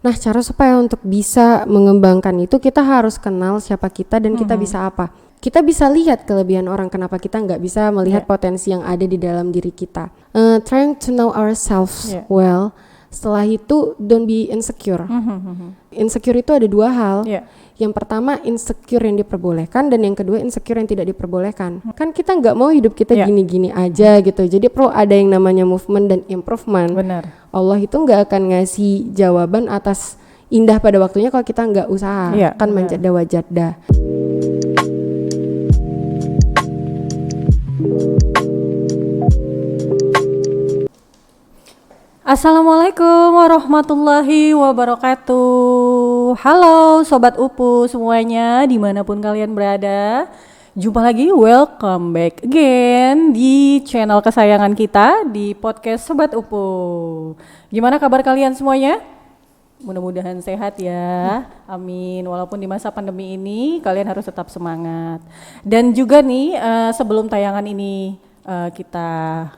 Nah, cara supaya untuk bisa mengembangkan itu kita harus kenal siapa kita dan kita bisa apa. Kita bisa lihat kelebihan orang, kenapa kita nggak bisa melihat potensi yang ada di dalam diri kita. Trying to know ourselves well. Setelah itu don't be insecure. Insecure itu ada dua hal. Yang pertama insecure yang diperbolehkan dan yang kedua insecure yang tidak diperbolehkan. Kan kita nggak mau hidup kita gini-gini aja gitu. Jadi perlu ada yang namanya movement dan improvement. Benar. Allah itu nggak akan ngasih jawaban atas indah pada waktunya kalau kita nggak usaha. Kan manjada wajada. Assalamualaikum warahmatullahi wabarakatuh. Halo Sobat Upu semuanya dimanapun kalian berada. Jumpa lagi, welcome back again di channel kesayangan kita di podcast Sobat Upu. Gimana kabar kalian semuanya? Mudah-mudahan sehat ya, amin. Walaupun di masa pandemi ini kalian harus tetap semangat. Dan juga nih sebelum tayangan ini kita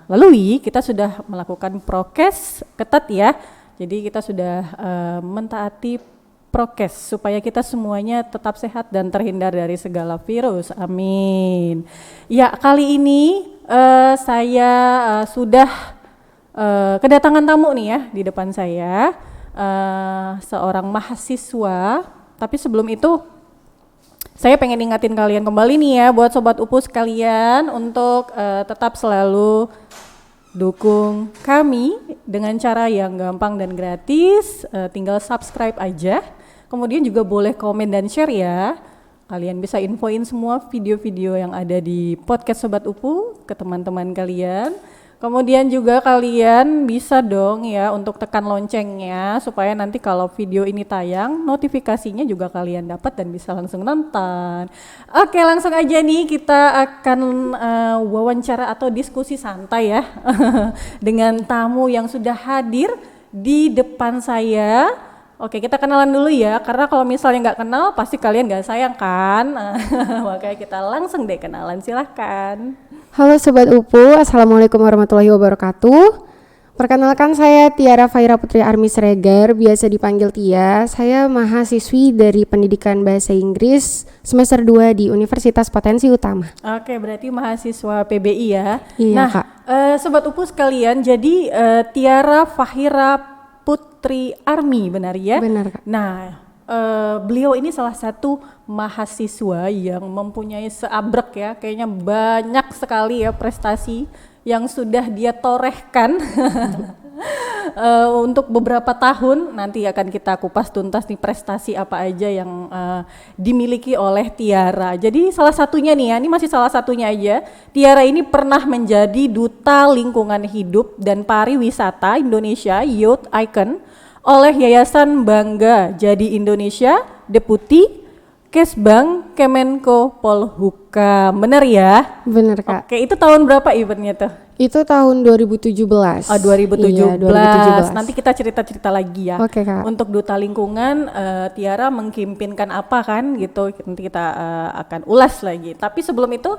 lalui, kita sudah melakukan prokes ketat ya. Jadi kita sudah mentaati prokes supaya kita semuanya tetap sehat dan terhindar dari segala virus. Amin. Ya, kali ini saya sudah kedatangan tamu nih ya di depan saya, seorang mahasiswa. Tapi sebelum itu saya pengen ingatin kalian kembali nih ya buat Sobat Upu sekalian untuk tetap selalu dukung kami dengan cara yang gampang dan gratis, tinggal subscribe aja. Kemudian juga boleh komen dan share ya. Kalian bisa infoin semua video-video yang ada di podcast Sobat Upu ke teman-teman kalian. Kemudian juga kalian bisa dong ya untuk tekan loncengnya supaya nanti kalau video ini tayang notifikasinya juga kalian dapat dan bisa langsung nonton. Oke, langsung aja nih kita akan wawancara atau diskusi santai ya dengan tamu yang sudah hadir di depan saya. Oke, kita kenalan dulu ya, karena kalau misalnya nggak kenal pasti kalian nggak sayang kan. Makanya kita langsung deh kenalan, silahkan. Halo Sobat Upu, Assalamualaikum warahmatullahi wabarakatuh. Perkenalkan saya Tiara Faira Putri Armi Sregar, biasa dipanggil Tia. Saya mahasiswi dari Pendidikan Bahasa Inggris semester 2 di Universitas Potensi Utama. Oke, berarti mahasiswa PBI ya. Iya, nah, Kak. Sobat Upu sekalian, jadi Tiara Faira Putri Armi, benar ya? Benar, Kak. Nah, beliau ini salah satu mahasiswa yang mempunyai seabrek ya, kayaknya banyak sekali ya prestasi yang sudah dia torehkan untuk beberapa tahun. Nanti akan kita kupas tuntas nih prestasi apa aja yang dimiliki oleh Tiara. Jadi salah satunya nih ya, ini masih salah satunya aja. Tiara ini pernah menjadi Duta Lingkungan Hidup dan Pariwisata Indonesia Youth Icon oleh Yayasan Bangga Jadi Indonesia, Deputi Kesbang Kemenko Polhukam. Bener ya? Bener, Kak. Oke, itu tahun berapa eventnya tuh? Itu tahun 2017. 2017. Iya, 2017. Nanti kita cerita-cerita lagi ya. Oke, Kak. Untuk Duta Lingkungan, Tiara mengkimpinkan apa kan gitu. Nanti kita akan ulas lagi. Tapi sebelum itu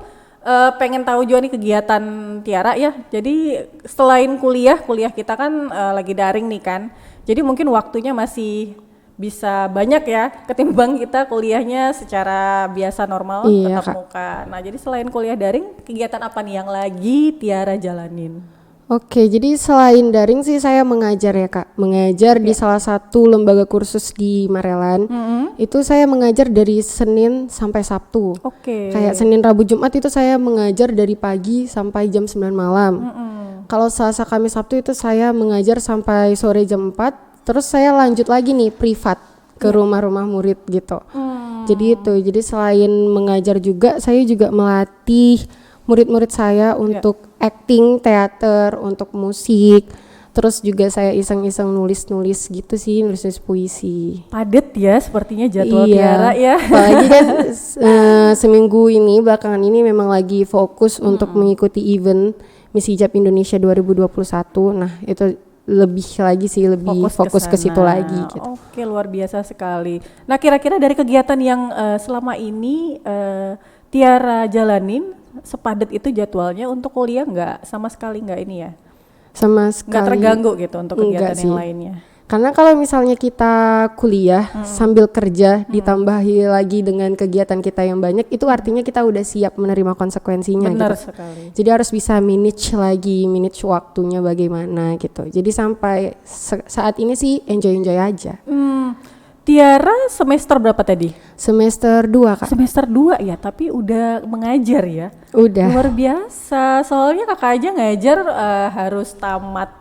pengen tahu juga nih kegiatan Tiara ya. Jadi selain kuliah kita kan lagi daring nih kan. Jadi mungkin waktunya masih bisa banyak ya ketimbang kita kuliahnya secara biasa normal tatap muka. Nah, jadi selain kuliah daring, kegiatan apa nih yang lagi Tiara jalanin? Oke, jadi selain daring sih saya mengajar ya Kak. Mengajar di salah satu lembaga kursus di Marelan. Itu saya mengajar dari Senin sampai Sabtu. Kayak Senin, Rabu, Jumat itu saya mengajar dari pagi sampai jam 9 malam. Kalau Selasa, Kamis, Sabtu itu saya mengajar sampai sore jam 4. Terus saya lanjut lagi nih privat ke rumah-rumah murid gitu. Jadi itu, jadi selain mengajar juga saya juga melatih murid-murid saya untuk acting, teater, untuk musik. Terus juga saya iseng-iseng nulis-nulis gitu sih, nulis puisi. Padet ya sepertinya jadwal Tiara ya. Apalagi kan seminggu ini, belakangan ini memang lagi fokus untuk mengikuti event Miss Hijab Indonesia 2021. Nah itu lebih lagi sih, lebih fokus ke situ lagi gitu. Oke, luar biasa sekali. Nah, kira-kira dari kegiatan yang selama ini Tiara jalanin, sepadat itu jadwalnya untuk kuliah nggak? Sama sekali nggak ini ya? Sama sekali. Nggak terganggu gitu untuk kegiatan yang lainnya? Karena kalau misalnya kita kuliah sambil kerja ditambahi lagi dengan kegiatan kita yang banyak, itu artinya kita udah siap menerima konsekuensinya. Benar gitu. sekali. Jadi harus bisa manage waktunya bagaimana gitu. Jadi sampai saat ini sih enjoy aja. Tiara semester berapa tadi? Semester 2 Kak. Semester 2 ya, tapi udah mengajar ya. Udah. Luar biasa. Soalnya kakak aja ngajar harus tamat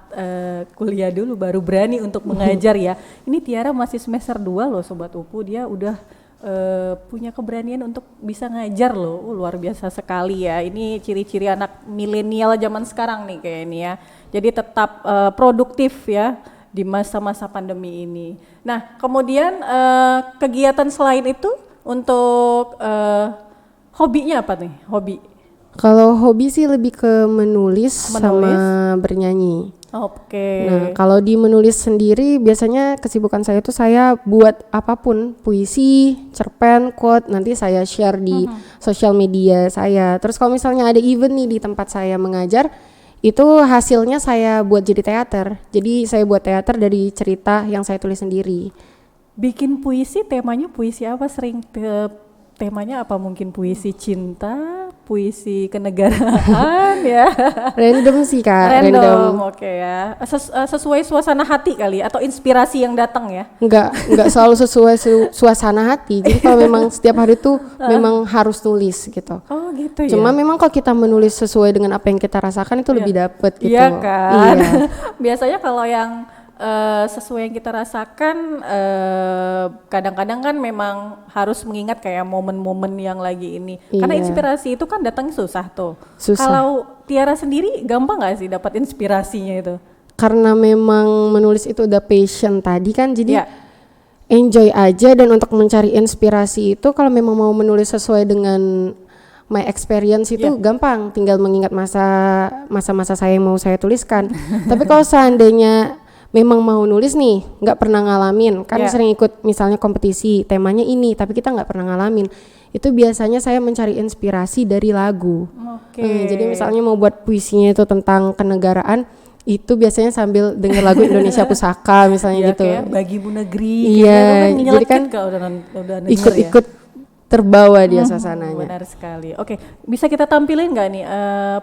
kuliah dulu baru berani untuk mengajar ya. Ini Tiara masih semester 2 loh Sobat Upu, dia udah punya keberanian untuk bisa ngajar loh. Luar biasa sekali ya. Ini ciri-ciri anak milenial zaman sekarang nih kayak ini ya. Jadi tetap produktif ya di masa-masa pandemi ini. Nah, kemudian kegiatan selain itu untuk hobinya apa nih? Hobi? Kalau hobi sih lebih ke menulis sama bernyanyi. Oke. Nah, kalau di menulis sendiri biasanya kesibukan saya tuh saya buat apapun, puisi, cerpen, quote, nanti saya share di sosial media saya. Terus kalau misalnya ada event nih di tempat saya mengajar, itu hasilnya saya buat jadi teater. Jadi saya buat teater dari cerita yang saya tulis sendiri. Bikin puisi, temanya puisi apa sering? Temanya apa, mungkin puisi cinta, puisi kenegaraan ya? Random sih Kak. Random. Oke ya. Sesuai suasana hati kali atau inspirasi yang datang ya? Enggak selalu sesuai suasana hati. Jadi kalau memang setiap hari tuh memang harus tulis gitu. Oh gitu ya. Cuma memang kalau kita menulis sesuai dengan apa yang kita rasakan itu lebih dapet gitu. Iya kan. Iya. Biasanya kalau yang sesuai yang kita rasakan, kadang-kadang kan memang harus mengingat kayak momen-momen yang lagi ini. Karena inspirasi itu kan datang susah tuh. Kalau Tiara sendiri gampang gak sih dapat inspirasinya itu? Karena memang menulis itu udah passion tadi kan, jadi enjoy aja. Dan untuk mencari inspirasi itu kalau memang mau menulis sesuai dengan my experience itu gampang, tinggal mengingat masa-masa saya yang mau saya tuliskan. Tapi kalau seandainya memang mau nulis nih, nggak pernah ngalamin, kan sering ikut misalnya kompetisi, temanya ini, tapi kita nggak pernah ngalamin, itu biasanya saya mencari inspirasi dari lagu. Jadi misalnya mau buat puisinya itu tentang kenegaraan, itu biasanya sambil denger lagu Indonesia Pusaka misalnya gitu. Kayak Bagi Bu Negeri. Iya, jadi kan ikut-ikut terbawa dia suasananya. Benar sekali. Oke, bisa kita tampilin nggak nih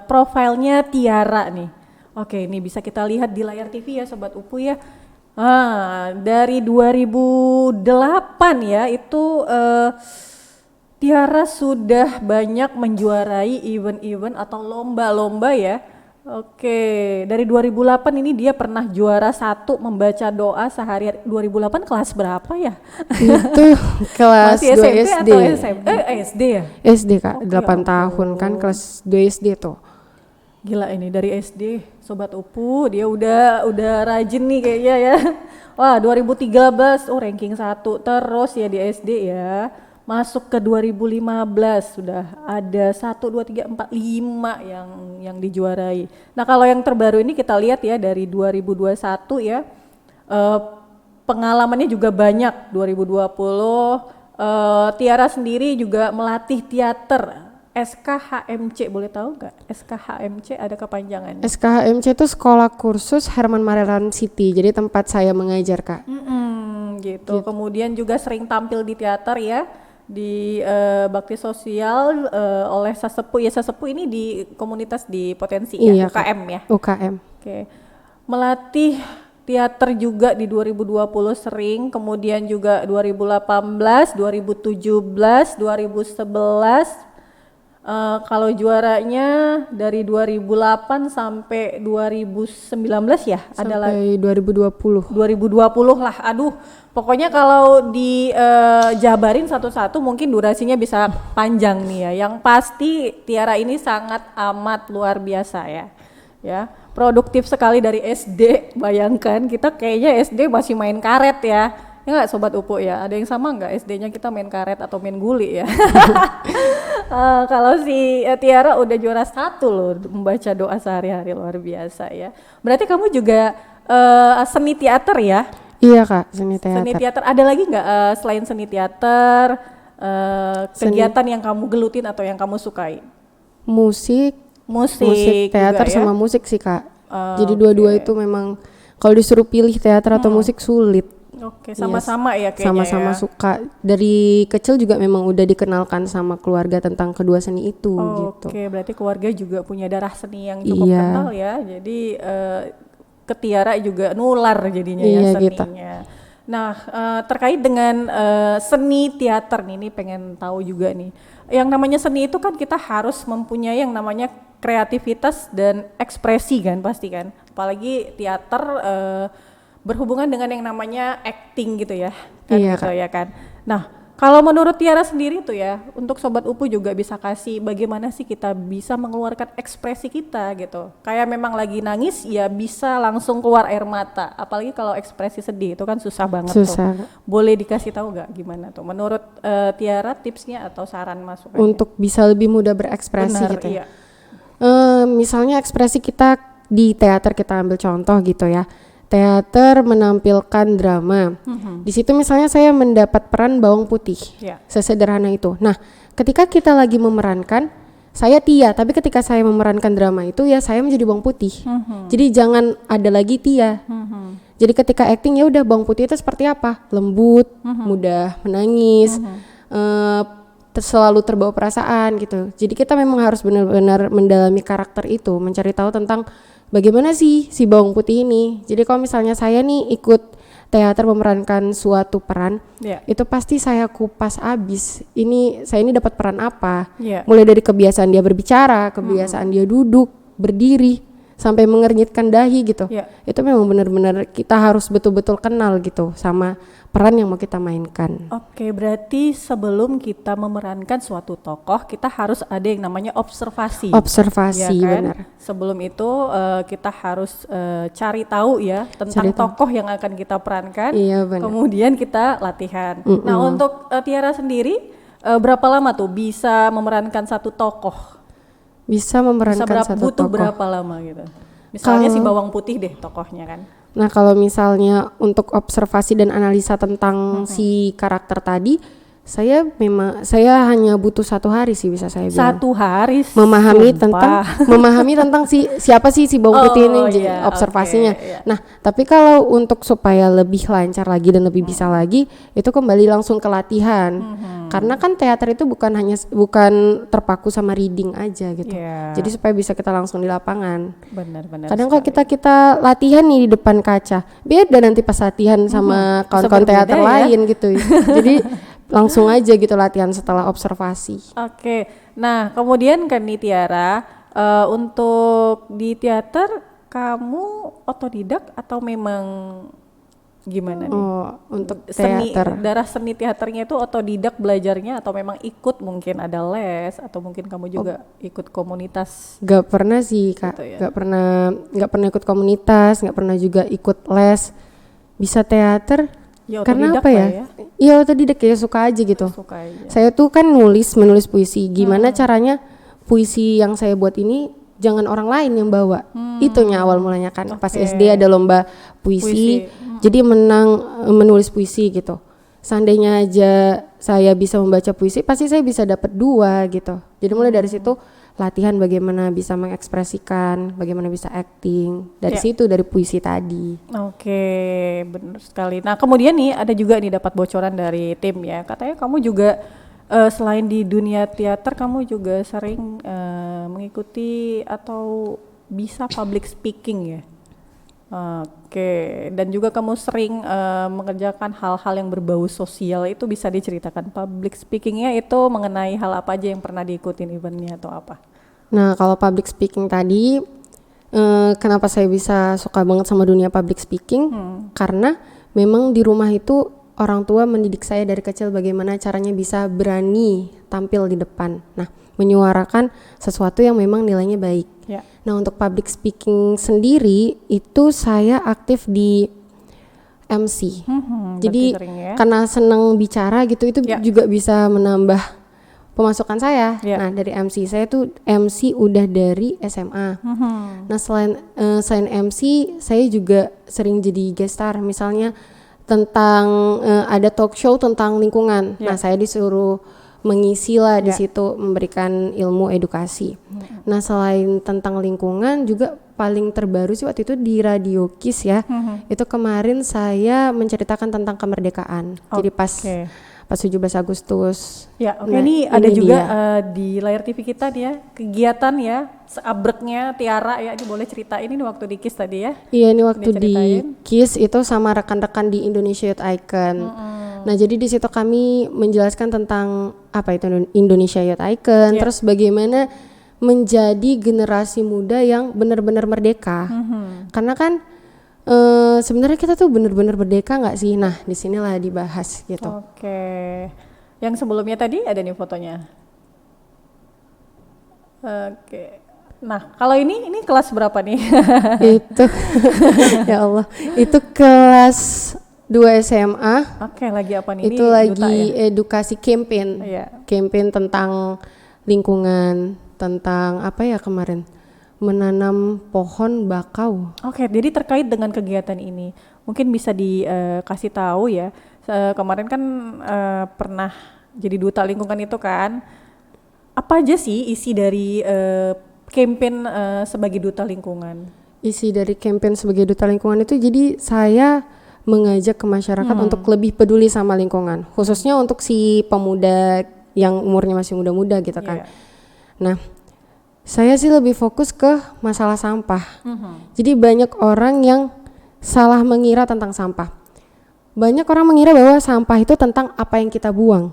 profilnya Tiara nih? Oke, ini bisa kita lihat di layar TV ya Sobat Upu ya. Dari 2008 ya itu Tiara sudah banyak menjuarai event-event atau lomba-lomba ya. Oke, dari 2008 ini dia pernah juara 1 membaca doa sehari. 2008 kelas berapa ya? Itu kelas 2 SMP SD. Atau SMP? SD ya? SD Kak, 8 tahun kan kelas 2 SD tuh. Gila ini dari SD Sobat Upu, dia udah rajin nih kayaknya ya. Wah 2013 ranking 1 terus ya di SD ya. Masuk ke 2015 sudah ada 1, 2, 3, 4, 5 yang dijuarai. Nah kalau yang terbaru ini kita lihat ya dari 2021 ya, pengalamannya juga banyak. 2020 Tiara sendiri juga melatih teater. SKHMC, boleh tahu nggak? SKHMC ada kepanjangannya? SKHMC itu Sekolah Kursus Herman Marelan City, jadi tempat saya mengajar Kak. Gitu. Kemudian juga sering tampil di teater ya, di bakti sosial oleh Sasepu. Ya Sasepu ini di komunitas di Potensi ya, UKM ya? UKM. Oke. Melatih teater juga di 2020 sering, kemudian juga 2018, 2017, 2011. Kalau juaranya dari 2008 sampai 2019 ya, adalah sampai 2020 lah. Aduh, pokoknya kalau dijabarin satu-satu mungkin durasinya bisa panjang nih ya. Yang pasti Tiara ini sangat amat luar biasa ya. Ya, produktif sekali dari SD. Bayangkan kita kayaknya SD masih main karet ya. Ya nggak Sobat Upu ya, ada yang sama nggak SD-nya kita main karet atau main guli ya? Kalau si Tiara udah juara 1 loh membaca doa sehari-hari, luar biasa ya. Berarti kamu juga seni teater ya? Iya Kak, seni teater. Seni teater, ada lagi nggak selain seni teater, kegiatan yang kamu gelutin atau yang kamu sukai? Musik teater juga, ya? sama musik sih Kak. Jadi dua-dua itu memang Kalau disuruh pilih teater atau musik sulit. Oke, sama-sama ya kayaknya. Sama-sama ya. suka. Dari kecil juga memang udah dikenalkan sama keluarga tentang kedua seni itu gitu. Oke, berarti keluarga juga punya darah seni yang cukup kental ya. Jadi ke Tiara juga nular jadinya ya seninya. Gitu. Nah, terkait dengan seni teater nih pengen tahu juga nih. Yang namanya seni itu kan kita harus mempunyai yang namanya kreativitas dan ekspresi kan pasti kan. Apalagi teater berhubungan dengan yang namanya acting gitu ya. Kan iya gitu ya kan. Nah, kalau menurut Tiara sendiri tuh ya, untuk Sobat Upu juga bisa kasih bagaimana sih kita bisa mengeluarkan ekspresi kita gitu. Kayak memang lagi nangis ya bisa langsung keluar air mata. Apalagi kalau ekspresi sedih itu kan susah banget tuh. Boleh dikasih tahu gak gimana tuh? Menurut Tiara tipsnya atau saran masukannya? Untuk bisa lebih mudah berekspresi. Benar, gitu ya. Misalnya ekspresi kita di teater, kita ambil contoh gitu ya. Teater menampilkan drama. Di situ misalnya saya mendapat peran bawang putih. Sesederhana itu. Nah, ketika kita lagi memerankan, saya Tia, tapi ketika saya memerankan drama itu ya saya menjadi bawang putih. Jadi jangan ada lagi Tia. Jadi ketika acting ya udah bawang putih itu seperti apa? Lembut, mudah menangis, selalu terbawa perasaan gitu. Jadi kita memang harus benar-benar mendalami karakter itu, mencari tahu tentang bagaimana sih si bawang putih ini. Jadi kalau misalnya saya nih ikut teater memerankan suatu peran, itu pasti saya kupas abis. Saya ini dapat peran apa? Mulai dari kebiasaan dia berbicara, kebiasaan dia duduk, berdiri, sampai mengernyitkan dahi gitu. Itu memang benar-benar kita harus betul-betul kenal gitu sama peran yang mau kita mainkan. Oke, berarti sebelum kita memerankan suatu tokoh, kita harus ada yang namanya observasi. Observasi, ya kan? Benar. Sebelum itu kita harus cari tahu ya tentang tokoh yang akan kita perankan. Iya, benar. Kemudian kita latihan. Nah, untuk Tiara sendiri berapa lama tuh bisa memerankan satu tokoh? Bisa memerankan satu tokoh. Butuh berapa lama gitu? Misalnya si bawang putih deh tokohnya kan. Nah, kalau misalnya untuk observasi dan analisa tentang si karakter tadi, saya hanya butuh 1 hari sih bisa saya bilang. 1 hari memahami tentang siapa sih si bawang putih ini, observasinya. Nah, tapi kalau untuk supaya lebih lancar lagi dan lebih bisa lagi, itu kembali langsung ke latihan. Karena kan teater itu bukan terpaku sama reading aja gitu. Jadi supaya bisa kita langsung di lapangan. Benar. Kadang kalau kita latihan nih di depan kaca, beda nanti pas latihan sama kawan-kawan teater lain gitu. Jadi langsung aja gitu latihan setelah observasi. Oke. Nah, kemudian kan nih Tiara, untuk di teater kamu otodidak atau memang gimana nih? Untuk teater. Darah seni teaternya itu otodidak belajarnya atau memang ikut mungkin ada les atau mungkin kamu juga ikut komunitas? Gak pernah sih Kak, gitu ya? Gak pernah ikut komunitas, gak pernah juga ikut les. Bisa teater karena apa ya? Iya otodidak ya, suka aja gitu. Saya tuh kan menulis puisi. Gimana caranya puisi yang saya buat ini jangan orang lain yang bawa. Itunya awal mulanya kan. Pas SD ada lomba puisi. Jadi menulis puisi gitu. Seandainya aja saya bisa membaca puisi, pasti saya bisa dapat 2 gitu. Jadi mulai dari situ latihan bagaimana bisa mengekspresikan, bagaimana bisa acting. Dari situ dari puisi tadi. Oke, benar sekali. Nah, kemudian nih ada juga nih dapat bocoran dari tim ya. Katanya kamu juga selain di dunia teater, kamu juga sering mengikuti atau bisa public speaking ya. Oke, dan juga kamu sering mengerjakan hal-hal yang berbau sosial. Itu bisa diceritakan public speakingnya itu mengenai hal apa aja yang pernah diikutin eventnya atau apa? Nah, kalau public speaking tadi, kenapa saya bisa suka banget sama dunia public speaking? Karena memang di rumah itu orang tua mendidik saya dari kecil bagaimana caranya bisa berani tampil di depan. Nah, menyuarakan sesuatu yang memang nilainya baik. Nah, untuk public speaking sendiri itu saya aktif di MC. Jadi karena senang bicara gitu, itu juga bisa menambah pemasukan saya. Nah, dari MC saya tuh MC udah dari SMA. Nah, selain MC, saya juga sering jadi guest star. Misalnya tentang ada talk show tentang lingkungan. Nah, saya disuruh mengisi lah di situ, memberikan ilmu edukasi. Nah selain tentang lingkungan juga paling terbaru sih waktu itu di Radio Kiss ya. Itu kemarin saya menceritakan tentang kemerdekaan. Jadi pas 17 Agustus. Ya, ini ada juga di layar TV kita nih ya, kegiatan ya, seabreknya Tiara ya, ini boleh ceritain ini waktu di KIS tadi ya? Iya, ini waktu di KIS itu sama rekan-rekan di Indonesia Youth Icon. Nah, jadi di situ kami menjelaskan tentang apa itu Indonesia Youth Icon, terus bagaimana menjadi generasi muda yang benar-benar merdeka. Karena kan sebenarnya kita tuh benar-benar merdeka nggak sih? Nah, disinilah dibahas gitu. Oke. Yang sebelumnya tadi ada nih fotonya. Oke. Nah, kalau ini kelas berapa nih? Itu ya Allah, itu kelas 2 SMA. Oke, lagi apa nih? Itu ini lagi edukasi campaign. Campaign tentang lingkungan, tentang apa ya kemarin? Menanam pohon bakau. Oke, jadi terkait dengan kegiatan ini, mungkin bisa dikasih tahu ya. Kemarin kan pernah jadi duta lingkungan itu kan. Apa aja sih isi dari campaign sebagai duta lingkungan? Isi dari campaign sebagai duta lingkungan itu jadi saya mengajak ke masyarakat untuk lebih peduli sama lingkungan, khususnya untuk si pemuda yang umurnya masih muda-muda gitu kan. Nah, saya sih lebih fokus ke masalah sampah. Jadi banyak orang yang salah mengira tentang sampah. Banyak orang mengira bahwa sampah itu tentang apa yang kita buang.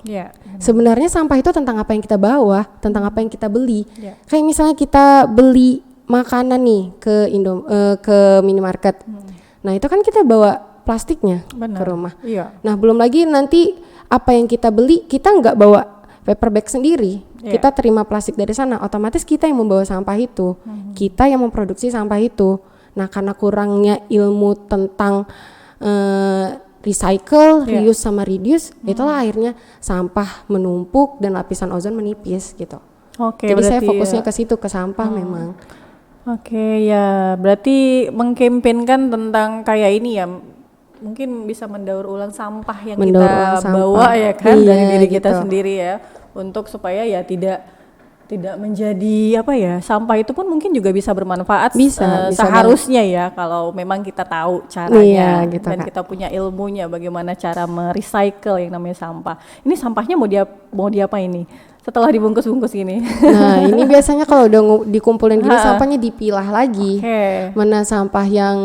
Sebenarnya sampah itu tentang apa yang kita bawa, tentang apa yang kita beli. Kayak misalnya kita beli makanan nih ke minimarket. Nah, itu kan kita bawa plastiknya ke rumah. Nah, belum lagi nanti apa yang kita beli, kita nggak bawa paper bag sendiri. Kita terima plastik dari sana, otomatis kita yang membawa sampah itu, kita yang memproduksi sampah itu. Nah, karena kurangnya ilmu tentang recycle, reuse sama reduce, itulah akhirnya sampah menumpuk dan lapisan ozon menipis gitu. Jadi saya fokusnya ke situ, ke sampah memang. Ya berarti mengkampanyekan tentang kayak ini ya, mungkin bisa mendaur ulang sampah yang kita bawa ya kan, dari diri kita sendiri ya, untuk supaya ya tidak menjadi apa ya, sampah itu pun mungkin juga bisa bermanfaat seharusnya ya, kalau memang kita tahu caranya gitu, dan kita punya ilmunya bagaimana cara merecycle yang namanya sampah. Ini sampahnya mau diapain nih setelah dibungkus-bungkus gini? Nah, ini biasanya kalau udah dikumpulin gini sampahnya dipilah lagi. Mana sampah yang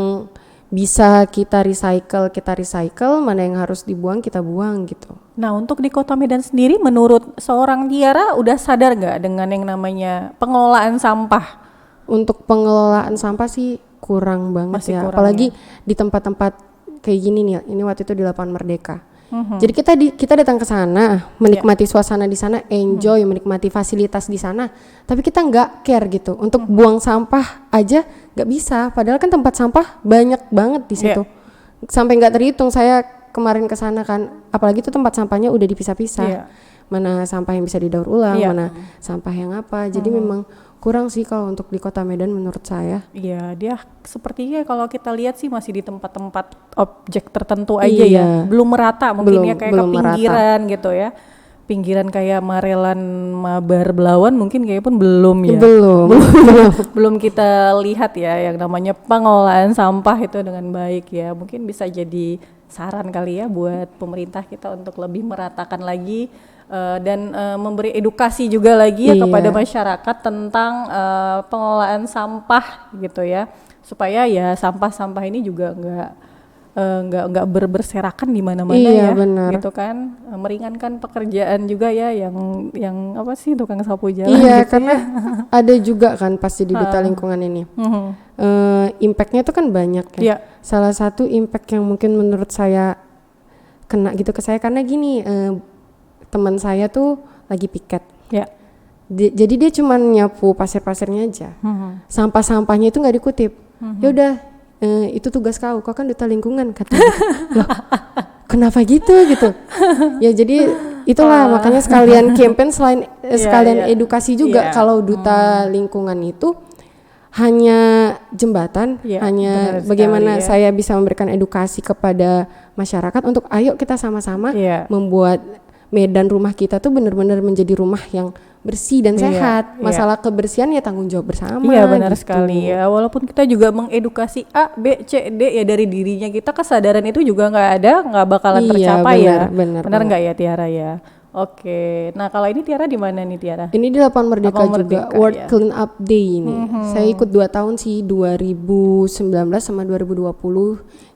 bisa kita recycle, mana yang harus dibuang kita buang gitu. Nah, untuk di Kota Medan sendiri, menurut seorang Tiara udah sadar nggak dengan yang namanya pengelolaan sampah? Untuk pengelolaan sampah sih kurang banget ya, apalagi di tempat-tempat kayak gini nih. Ini waktu itu di Lapangan Merdeka. Jadi kita datang ke sana, menikmati suasana di sana, enjoy, menikmati fasilitas di sana, tapi kita nggak care gitu untuk buang sampah aja nggak bisa. Padahal kan tempat sampah banyak banget di situ, sampai nggak terhitung. Saya kemarin ke sana kan, apalagi itu tempat sampahnya udah dipisah-pisah, mana sampah yang bisa didaur ulang, mana sampah yang apa. Jadi memang kurang sih kalau untuk di Kota Medan menurut saya. Iya, dia sepertinya kalau kita lihat sih masih di tempat-tempat objek tertentu aja ya, belum merata mungkin ya, kayak ke pinggiran merata gitu ya. Pinggiran kayak Marelan, Mabar, Belawan mungkin kayak pun belum ya. Belum kita lihat ya yang namanya pengelolaan sampah itu dengan baik ya. Mungkin bisa jadi saran kali ya buat pemerintah kita untuk lebih meratakan lagi dan memberi edukasi juga lagi ya kepada masyarakat tentang pengelolaan sampah gitu ya, supaya ya sampah-sampah ini juga nggak berserakan di mana-mana ya, benar. Gitu kan, meringankan pekerjaan juga ya yang apa sih, tukang sapu jalan gitu karena ada juga kan pasti di duta lingkungan ini impactnya itu kan banyak ya. Salah satu impact yang mungkin menurut saya kena gitu ke saya karena gini, teman saya tuh lagi piket. Jadi dia cuma nyapu pasir-pasirnya aja. Sampah-sampahnya itu nggak dikutip. Ya udah, itu tugas kau kan duta lingkungan katanya. Loh, kenapa gitu? Ya jadi itulah makanya sekalian campaign sekalian edukasi juga. Kalau duta lingkungan itu hanya jembatan, hanya bagaimana saya bisa memberikan edukasi kepada masyarakat untuk ayo kita sama-sama membuat medan rumah kita tuh benar-benar menjadi rumah yang bersih dan sehat. Masalah kebersihan ya tanggung jawab bersama. Iya benar gitu. sekali ya. Walaupun kita juga mengedukasi A, B, C, D ya dari dirinya kita, kesadaran itu juga nggak bakalan tercapai ya. Benar nggak ya Tiara ya? Oke. Nah kalau ini Tiara di mana nih Tiara? Ini di Lapangan Merdeka juga, World Clean Up Day ini. Saya ikut 2 tahun sih, 2019 sama 2020.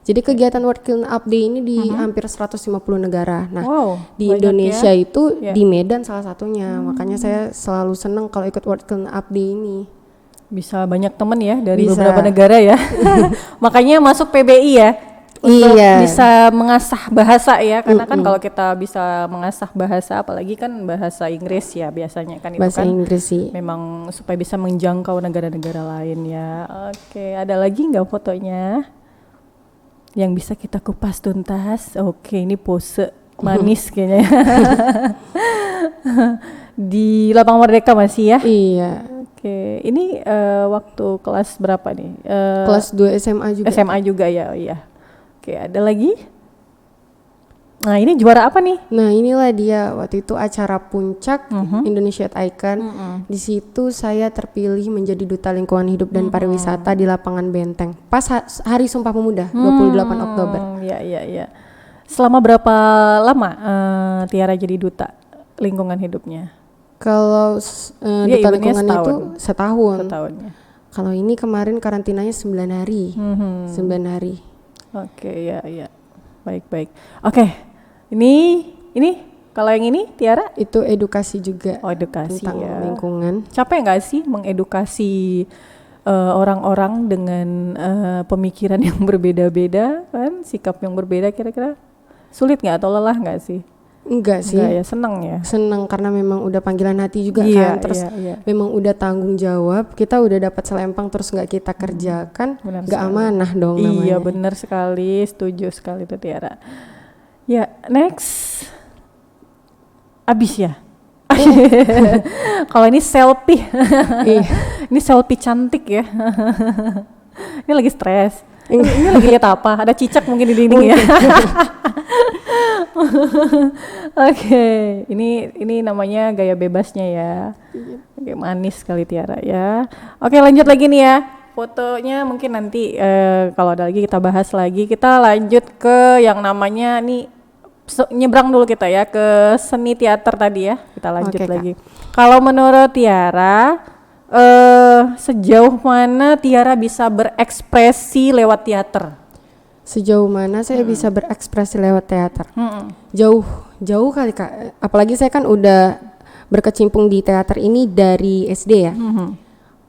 Jadi kegiatan World Clean Up Day ini di hampir 150 negara. Nah, di Indonesia itu di Medan salah satunya. Makanya saya selalu seneng kalau ikut World Clean Up Day ini. Bisa banyak temen ya dari beberapa negara ya. Makanya masuk PBI ya. Untuk bisa mengasah bahasa ya, karena kan kalau kita bisa mengasah bahasa, apalagi kan bahasa Inggris ya biasanya kan, itu bahasa kan Inggris sih. memang supaya bisa menjangkau negara-negara lain ya. Oke, ada lagi nggak fotonya yang bisa kita kupas tuntas? Oke, ini pose manis kayaknya. Di Lapangan Merdeka masih ya? Iya. Oke, ini waktu kelas berapa nih? Kelas 2 SMA juga. SMA juga ya, iya. Oke, ada lagi? Nah, ini juara apa nih? Nah, inilah dia waktu itu acara puncak Indonesia Icon. Di situ saya terpilih menjadi duta lingkungan hidup dan pariwisata di Lapangan Benteng. Pas Hari Sumpah Pemuda, 28 Oktober. Iya. Selama berapa lama Tiara jadi duta lingkungan hidupnya? Kalau duta lingkungan itu setahun. Setahunnya. Kalau ini kemarin karantinanya 9 hari. 9 hari. Oke, ya. Baik. Oke. Ini kalau yang ini Tiara itu edukasi juga. Oh, edukasi tentang ya. lingkungan. Capek nggak sih mengedukasi orang-orang dengan pemikiran yang berbeda-beda kan, sikap yang berbeda, kira-kira sulit nggak atau lelah nggak sih? Enggak sih. Enggak ya, senang ya. Senang karena memang udah panggilan hati juga kan. Terus memang udah tanggung jawab. Kita udah dapat selempang terus nggak kita kerjakan, nggak amanah dong namanya. Iya benar sekali, setuju sekali tuh Tiara. Ya next, abis ya. Kalau ini selfie, ini selfie cantik ya. Ini lagi stres. Ini lagi lihat apa? Ada cicak mungkin di dinding ya. Oke, ini namanya gaya bebasnya ya. Oke, manis sekali Tiara ya. Oke, lanjut lagi nih ya. Fotonya mungkin nanti kalau ada lagi kita bahas lagi. Kita lanjut ke yang namanya nih, nyebrang dulu kita ya ke seni teater tadi ya. Kita lanjut lagi. Kalau menurut Tiara, sejauh mana Tiara bisa berekspresi lewat teater? Sejauh mana saya bisa berekspresi lewat teater? Jauh kali Kak. Apalagi saya kan udah berkecimpung di teater ini dari SD ya.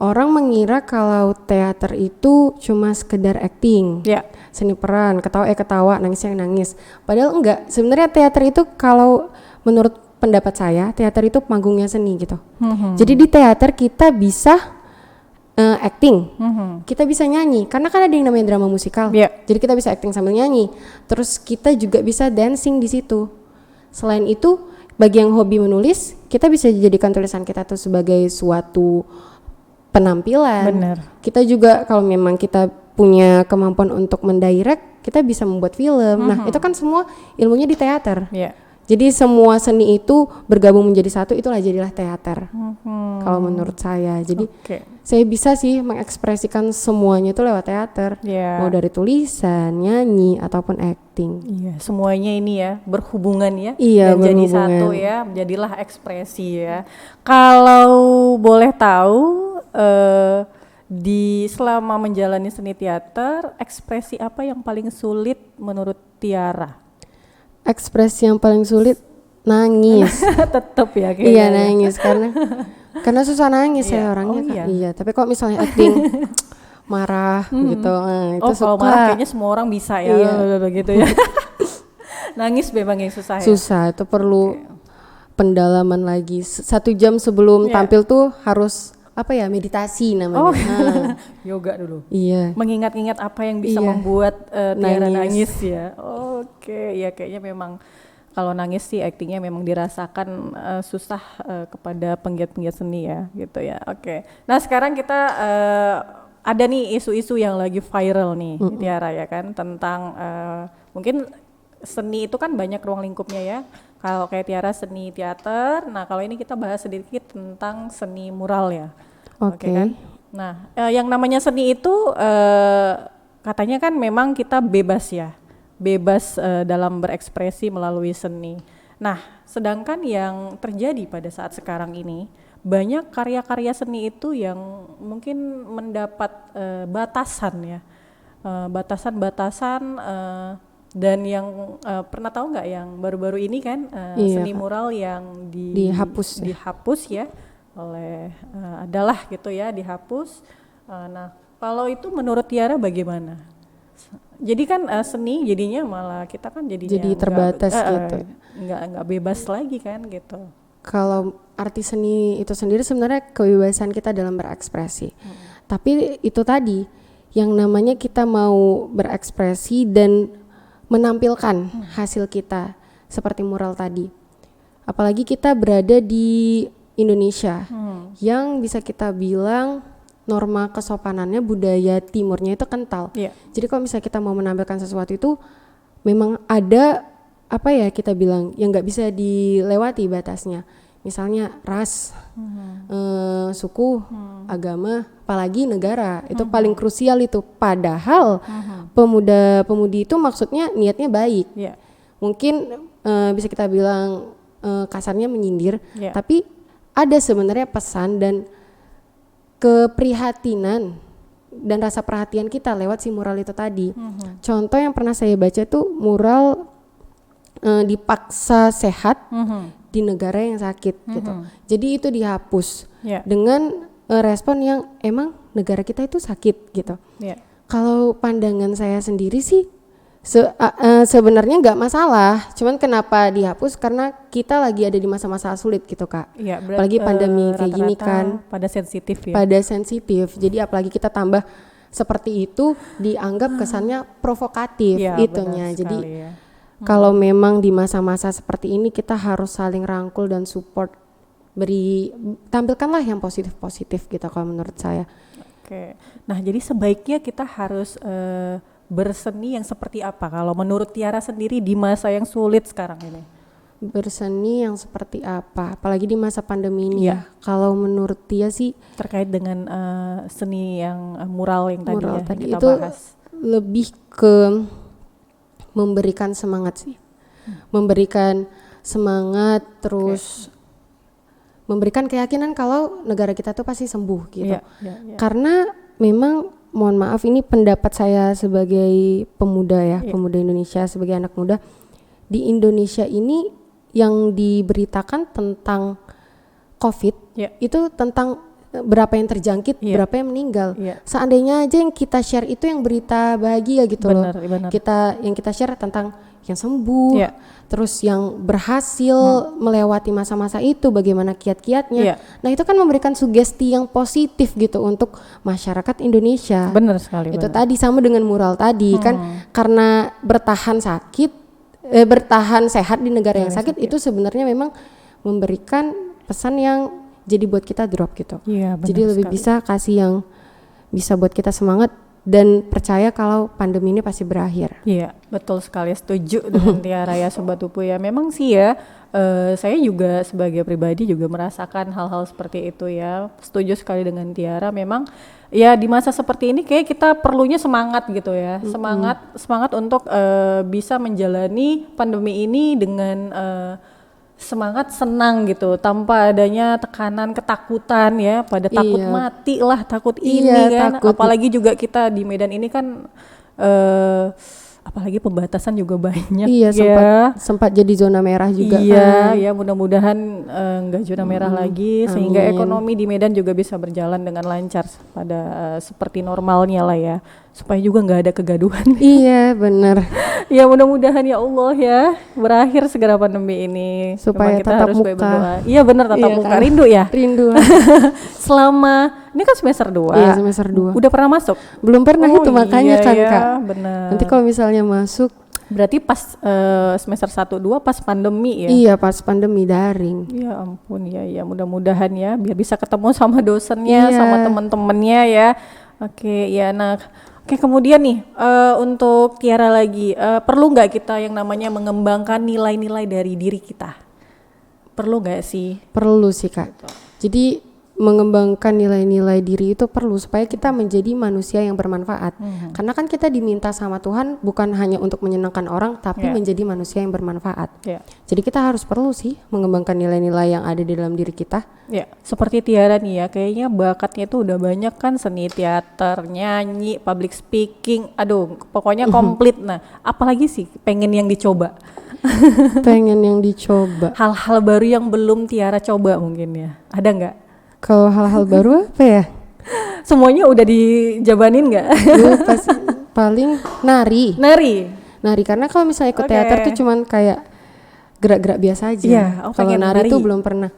Orang mengira kalau teater itu cuma sekedar acting, seni peran, ketawa nangis. Padahal enggak. Sebenarnya teater itu kalau menurut pendapat saya, teater itu panggungnya seni gitu. Jadi di teater kita bisa acting, kita bisa nyanyi, karena kan ada yang namanya drama musikal. Jadi kita bisa acting sambil nyanyi. Terus kita juga bisa dancing di situ. Selain itu, bagi yang hobi menulis, kita bisa jadikan tulisan kita tuh sebagai suatu penampilan. Bener. Kita juga kalau memang kita punya kemampuan untuk mendirect, kita bisa membuat film. Nah, itu kan semua ilmunya di teater. Jadi semua seni itu bergabung menjadi satu, itulah jadilah teater. Kalau menurut saya. Jadi saya bisa sih mengekspresikan semuanya itu lewat teater. Mau dari tulisan, nyanyi ataupun acting. Semuanya ini ya berhubungan ya. Dan jadi satu ya, jadilah ekspresi ya. Kalau boleh tahu, di selama menjalani seni teater, ekspresi apa yang paling sulit menurut Tiara? Ekspresi yang paling sulit nangis. Tetep ya kayaknya. Iya nangis karena susah nangis saya orangnya. Iya, tapi kalau misalnya acting marah gitu, itu suka. Kalau marah kayaknya semua orang bisa ya, gitu ya. Nangis memang yang susah ya. Susah, itu perlu pendalaman lagi. 1 jam sebelum tampil tuh harus meditasi namanya. Yoga dulu. Iya. Mengingat-ingat apa yang bisa membuat Tiara nangis ya. Ya kayaknya memang kalau nangis sih aktingnya memang dirasakan susah kepada penggiat-penggiat seni ya, gitu ya. Nah sekarang kita ada nih isu-isu yang lagi viral nih, Tiara ya kan, tentang mungkin seni itu kan banyak ruang lingkupnya ya. Kalau kayak Tiara seni teater, nah kalau ini kita bahas sedikit tentang seni mural ya. Oke. Kan? Nah, yang namanya seni itu katanya kan memang kita bebas ya, bebas dalam berekspresi melalui seni. Nah, sedangkan yang terjadi pada saat sekarang ini, banyak karya-karya seni itu yang mungkin mendapat batasan ya, batasan-batasan. Dan yang pernah tahu nggak yang baru-baru ini kan seni mural yang dihapus ya oleh adalah gitu ya dihapus. Nah kalau itu menurut Tiara bagaimana? Jadi kan seni jadinya malah kita kan jadi terbatas gitu. Nggak bebas lagi kan gitu. Kalau arti seni itu sendiri sebenarnya kebebasan kita dalam berekspresi. Tapi itu tadi yang namanya kita mau berekspresi dan menampilkan hasil kita seperti mural tadi. Apalagi kita berada di Indonesia yang bisa kita bilang norma kesopanannya budaya timurnya itu kental. Jadi kalau misalnya kita mau menampilkan sesuatu itu memang ada apa ya kita bilang yang nggak bisa dilewati batasnya. Misalnya ras, suku, agama, apalagi negara itu paling krusial itu. Padahal pemuda-pemudi itu maksudnya niatnya baik. Mungkin bisa kita bilang kasarnya menyindir, tapi ada sebenarnya pesan dan keprihatinan dan rasa perhatian kita lewat si mural itu tadi. Contoh yang pernah saya baca tuh mural dipaksa sehat di negara yang sakit gitu. Jadi itu dihapus dengan respon yang emang negara kita itu sakit gitu. Kalau pandangan saya sendiri sih sebenarnya nggak masalah. Cuman kenapa dihapus karena kita lagi ada di masa-masa sulit gitu Kak. Apalagi pandemi kayak gini kan. Pada sensitif ya. Pada sensitif. Jadi apalagi kita tambah seperti itu dianggap kesannya provokatif itunya. Jadi kalau memang di masa-masa seperti ini kita harus saling rangkul dan support, tampilkanlah yang positif-positif gitu kalau menurut saya. Oke. Nah jadi sebaiknya kita harus berseni yang seperti apa kalau menurut Tiara sendiri di masa yang sulit sekarang ini? Berseni yang seperti apa? Apalagi di masa pandemi ini ya. Kalau menurut Tia sih terkait dengan seni yang mural yang tadi kita itu bahas. Lebih ke memberikan semangat sih, memberikan semangat terus memberikan keyakinan kalau negara kita tuh pasti sembuh gitu. Karena memang mohon maaf ini pendapat saya sebagai pemuda ya, pemuda Indonesia sebagai anak muda di Indonesia ini yang diberitakan tentang COVID itu tentang berapa yang terjangkit, berapa yang meninggal. Seandainya aja yang kita share itu yang berita bahagia gitu loh. Yang kita share tentang yang sembuh, terus yang berhasil melewati masa-masa itu, bagaimana kiat-kiatnya. Nah itu kan memberikan sugesti yang positif gitu untuk masyarakat Indonesia. Benar sekali. Itu tadi sama dengan mural tadi kan, karena bertahan sehat di negara yang sakit itu sebenarnya memang memberikan pesan yang jadi buat kita drop gitu. Jadi lebih bisa kasih yang bisa buat kita semangat dan percaya kalau pandemi ini pasti berakhir. Iya, betul sekali, setuju dengan Tiara ya Sobat Upu ya. Memang sih ya, saya juga sebagai pribadi juga merasakan hal-hal seperti itu ya. Setuju sekali dengan Tiara. Memang ya di masa seperti ini kayak kita perlunya semangat gitu ya. Semangat untuk bisa menjalani pandemi ini dengan semangat senang gitu tanpa adanya tekanan ketakutan ya pada takut mati lah takut ini kan takut. Apalagi juga kita di Medan ini kan apalagi pembatasan juga banyak sempat jadi zona merah juga ya mudah-mudahan enggak zona merah lagi sehingga ekonomi di Medan juga bisa berjalan dengan lancar pada seperti normalnya lah ya supaya juga nggak ada kegaduhan. Iya benar. Ya mudah-mudahan ya Allah ya berakhir segera pandemi ini supaya kita tatap harus muka. Berdoa. Iya benar tatap muka kan? Rindu ya. Rindu. Selama ini kan semester 2. Iya semester 2. Udah pernah masuk? Belum pernah itu makanya kan Kak. Benar. Nanti kalau misalnya masuk berarti pas semester 1-2 pas pandemi ya? Iya pas pandemi daring. Ya ampun ya mudah-mudahan ya biar bisa ketemu sama dosennya sama teman-temannya ya. Oke ya nah Oke, kemudian nih untuk Tiara lagi, perlu nggak kita yang namanya mengembangkan nilai-nilai dari diri kita? Perlu nggak sih? Perlu sih Kak. Gitu. Jadi mengembangkan nilai-nilai diri itu perlu supaya kita menjadi manusia yang bermanfaat. Karena kan kita diminta sama Tuhan bukan hanya untuk menyenangkan orang, tapi menjadi manusia yang bermanfaat. Jadi kita harus perlu sih mengembangkan nilai-nilai yang ada di dalam diri kita. Ya, seperti Tiara nih ya, kayaknya bakatnya tuh udah banyak kan, seni teater, nyanyi, public speaking, aduh pokoknya komplit. Nah, apalagi sih pengen yang dicoba? Pengen yang dicoba. Hal-hal baru yang belum Tiara coba mungkin ya, ada nggak? Kalau hal-hal baru apa ya? Semuanya udah dijabanin nggak? Pasti paling nari. Nari karena kalau misalnya ikut teater tuh cuman kayak gerak-gerak biasa aja. Kalau nari tuh belum pernah.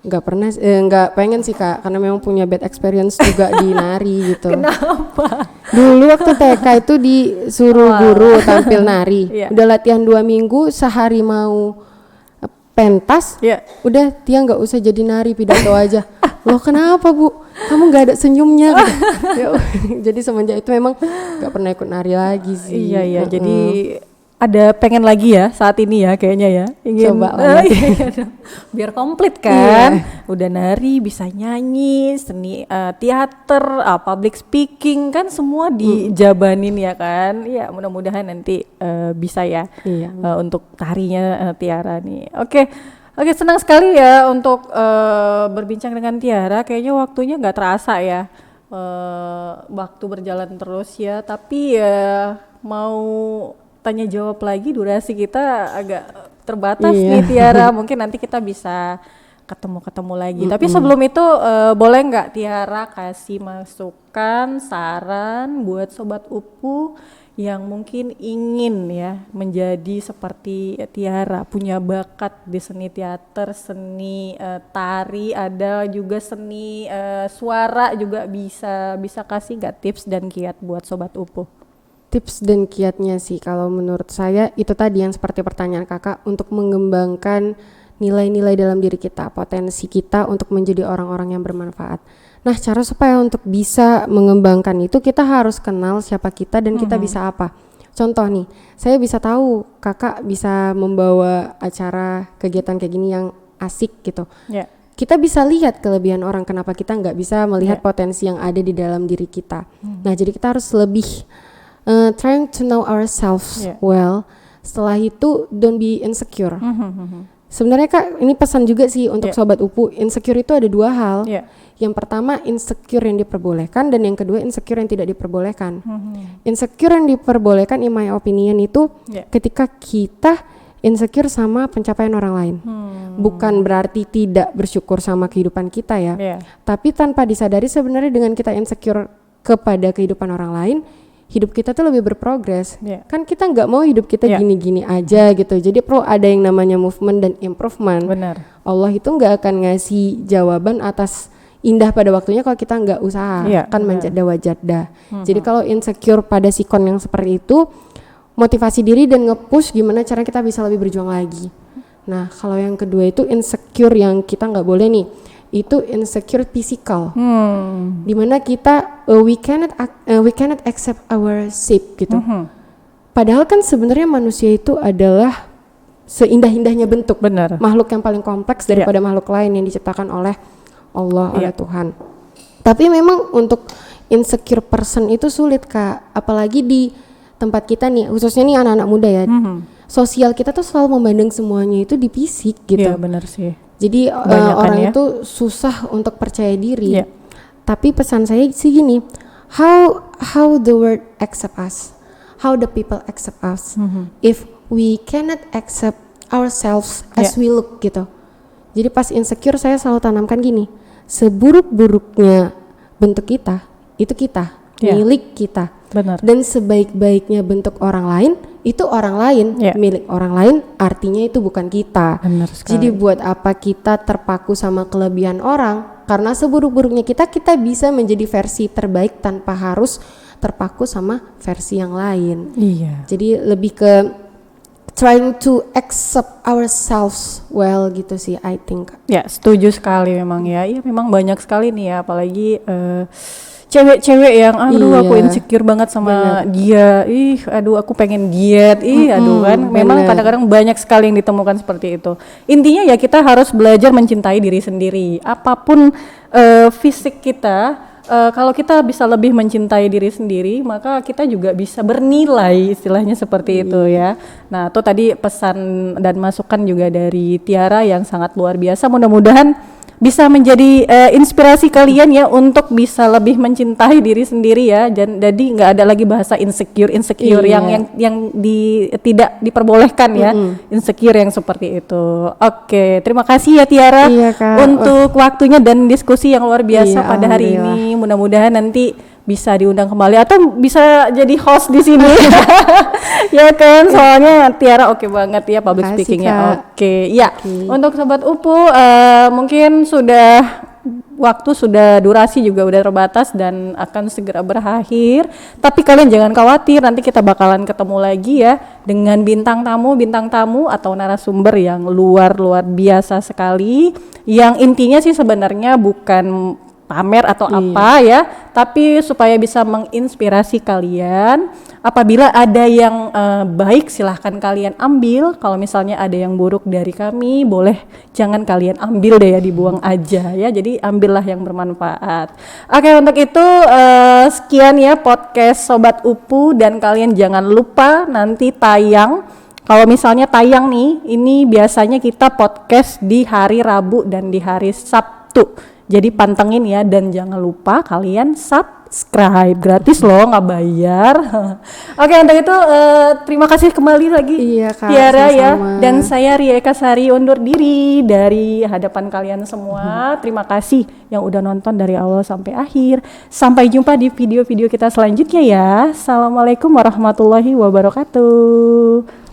Nggak pengen sih Kak, karena memang punya bad experience juga di nari gitu. Kenapa? Dulu waktu TK itu disuruh guru tampil nari. Udah latihan 2 minggu, sehari mau pentas, udah dia nggak usah jadi nari, pidato aja. Loh kenapa Bu? Kamu nggak ada senyumnya? Jadi semenjak itu memang nggak pernah ikut nari lagi sih. Iya, jadi ada pengen lagi ya saat ini ya kayaknya ya. Ingin coba biar komplit kan. Udah nari, bisa nyanyi, seni teater, public speaking kan semua dijabanin ya kan. Ya mudah-mudahan nanti bisa ya untuk tarinya Tiara nih. Oke, senang sekali ya untuk berbincang dengan Tiara. Kayaknya waktunya nggak terasa ya. Waktu berjalan terus ya. Tapi ya mau tanya jawab lagi, durasi kita agak terbatas nih Tiara. Mungkin nanti kita bisa ketemu lagi. Tapi sebelum itu boleh nggak Tiara kasih masukan, saran buat Sobat Upu yang mungkin ingin ya menjadi seperti Tiara, punya bakat di seni teater, seni tari, ada juga seni suara juga, bisa kasih nggak tips dan kiat buat Sobat Upu? Tips dan kiatnya sih kalau menurut saya itu tadi yang seperti pertanyaan Kakak, untuk mengembangkan nilai-nilai dalam diri kita, potensi kita untuk menjadi orang-orang yang bermanfaat. Nah, cara supaya untuk bisa mengembangkan itu kita harus kenal siapa kita dan kita bisa apa. Contoh nih, saya bisa tahu Kakak bisa membawa acara kegiatan kayak gini yang asik gitu. Kita bisa lihat kelebihan orang, kenapa kita nggak bisa melihat potensi yang ada di dalam diri kita. Nah, jadi kita harus lebih trying to know ourselves well. Setelah itu don't be insecure. Sebenarnya Kak, ini pesan juga sih untuk Sobat Upu. Insecure itu ada 2 hal. Yang pertama insecure yang diperbolehkan, dan yang kedua insecure yang tidak diperbolehkan. Insecure yang diperbolehkan in my opinion itu ketika kita insecure sama pencapaian orang lain. Bukan berarti tidak bersyukur sama kehidupan kita ya. Tapi tanpa disadari sebenarnya dengan kita insecure kepada kehidupan orang lain, hidup kita tuh lebih berprogres. Kan kita nggak mau hidup kita gini-gini aja gitu. Jadi perlu ada yang namanya movement dan improvement. Benar. Allah itu nggak akan ngasih jawaban atas indah pada waktunya kalau kita nggak usaha. Kan manjada wajada. Jadi kalau insecure pada sikon yang seperti itu, motivasi diri dan nge-push gimana cara kita bisa lebih berjuang lagi. Nah, kalau yang kedua itu insecure yang kita nggak boleh nih, itu insecure physical, dimana kita we cannot accept our shape gitu. Padahal kan sebenarnya manusia itu adalah seindah-indahnya bentuk. Benar. Makhluk yang paling kompleks daripada makhluk lain yang diciptakan oleh Allah, oleh Tuhan. Tapi memang untuk insecure person itu sulit Kak, apalagi di tempat kita nih, khususnya nih anak-anak muda ya. Sosial kita tuh selalu memandang semuanya itu di fisik gitu. Iya benar sih. Jadi orang itu susah untuk percaya diri. Tapi pesan saya sih gini, how the world accept us, how the people accept us, if we cannot accept ourselves as we look gitu. Jadi pas insecure saya selalu tanamkan gini, seburuk-buruknya bentuk kita, itu kita, milik kita. Benar. Dan sebaik-baiknya bentuk orang lain, itu orang lain, milik orang lain, artinya itu bukan kita. Benar sekali. Jadi buat apa kita terpaku sama kelebihan orang? Karena seburuk-buruknya kita bisa menjadi versi terbaik tanpa harus terpaku sama versi yang lain. Jadi lebih ke trying to accept ourselves well gitu sih, I think. Ya, setuju sekali memang ya. Iya memang banyak sekali nih ya, apalagi cewek-cewek yang aku insecure banget sama dia, aduh aku pengen diet, aduh kan, memang kadang-kadang banyak sekali yang ditemukan seperti itu. Intinya ya kita harus belajar mencintai diri sendiri, apapun fisik kita. Kalau kita bisa lebih mencintai diri sendiri, maka kita juga bisa bernilai, istilahnya seperti itu ya. Nah, itu tadi pesan dan masukan juga dari Tiara yang sangat luar biasa. Mudah-mudahan bisa menjadi inspirasi kalian ya untuk bisa lebih mencintai diri sendiri ya. Dan jadi nggak ada lagi bahasa insecure yang tidak diperbolehkan ya. Insecure yang seperti itu. Oke, terima kasih ya Tiara untuk waktunya dan diskusi yang luar biasa pada hari ini. Mudah-mudahan nanti bisa diundang kembali atau bisa jadi host di sini. Ya kan, soalnya Tiara oke banget ya public speakingnya. Oke. Untuk Sobat Upu mungkin durasi juga udah terbatas dan akan segera berakhir. Tapi kalian jangan khawatir, nanti kita bakalan ketemu lagi ya dengan bintang tamu atau narasumber yang luar biasa sekali. Yang intinya sih sebenarnya bukan pamer atau apa ya, tapi supaya bisa menginspirasi kalian. Apabila ada yang baik silahkan kalian ambil, kalau misalnya ada yang buruk dari kami jangan kalian ambil deh ya, dibuang aja ya. Jadi ambillah yang bermanfaat. Oke, untuk itu sekian ya podcast Sobat Upu, dan kalian jangan lupa nanti tayang. Kalau misalnya tayang nih, ini biasanya kita podcast di hari Rabu dan di hari Sabtu. Jadi pantengin ya, dan jangan lupa kalian subscribe, gratis loh, nggak bayar. Oke, untuk itu terima kasih kembali lagi Tiara ya, dan saya Ria Eka Sari undur diri dari hadapan kalian semua. Terima kasih yang udah nonton dari awal sampai akhir. Sampai jumpa di video-video kita selanjutnya ya. Assalamualaikum warahmatullahi wabarakatuh.